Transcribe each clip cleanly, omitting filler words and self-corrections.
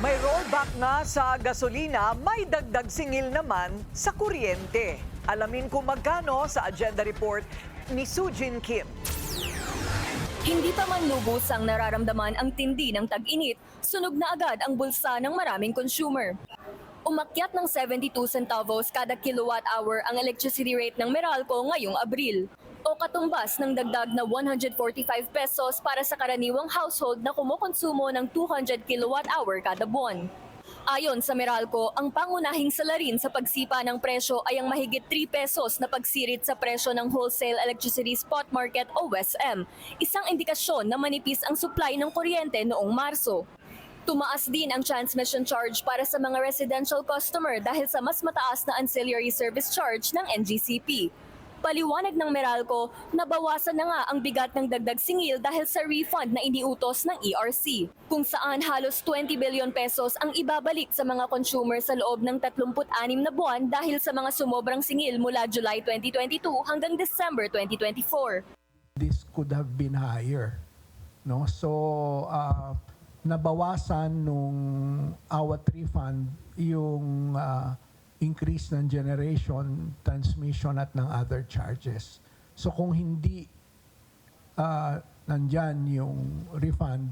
May rollback nga sa gasolina, may dagdag singil naman sa kuryente. Alamin kung magkano sa agenda report ni Sujin Kim. Hindi pa man lubos ang nararamdaman ang tindi ng tag-init, sunog na agad ang bulsa ng maraming consumer. Umakyat ng 72 centavos kada kilowatt hour ang electricity rate ng Meralco ngayong Abril, o katumbas ng dagdag na 145 pesos para sa karaniwang household na kumukonsumo ng 200 kilowatt hour kada buwan. Ayon sa Meralco, ang pangunahing salarin sa pagsipa ng presyo ay ang mahigit 3 pesos na pagsirit sa presyo ng Wholesale Electricity Spot Market o WESM, isang indikasyon na manipis ang supply ng kuryente noong Marso. Tumaas din ang transmission charge para sa mga residential customer dahil sa mas mataas na ancillary service charge ng NGCP. Paliwanag ng Meralco, nabawasan na nga ang bigat ng dagdag singil dahil sa refund na iniutos ng ERC, kung saan halos 20 billion pesos ang ibabalik sa mga consumer sa loob ng 36 na buwan dahil sa mga sumobrang singil mula July 2022 hanggang December 2024. This could have been higher, no? So nabawasan nung awat refund yung increase ng generation, transmission at ng other charges. So kung hindi nandyan yung refund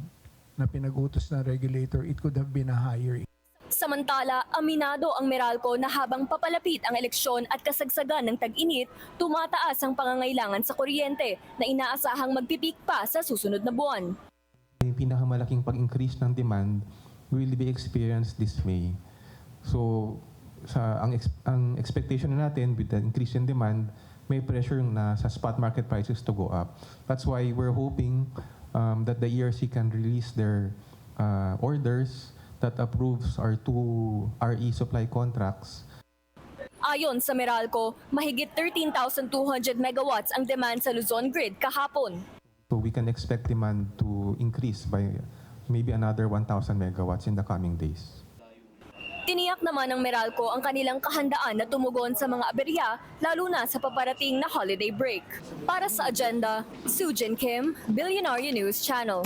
na pinag-utos ng regulator, it could have been a higher. Samantala, aminado ang Meralco na habang papalapit ang eleksyon at kasagsagan ng tag-init, tumataas ang pangangailangan sa kuryente na inaasahang magpipik pa sa susunod na buwan. Yung pinakamalaking pag-increase ng demand will be experienced this May. So, ang expectation na natin with the increase in demand, may pressure na sa spot market prices to go up. That's why we're hoping that the ERC can release their orders that approves our 2 RE supply contracts. Ayon sa Meralco, mahigit 13,200 megawatts ang demand sa Luzon grid kahapon. So we can expect demand to increase by maybe another 1,000 megawatts in the coming days. Tiniyak naman ng Meralco ang kanilang kahandaan na tumugon sa mga aberya, lalo na sa paparating na holiday break. Para sa agenda, Sujin Kim, Billionaire News Channel.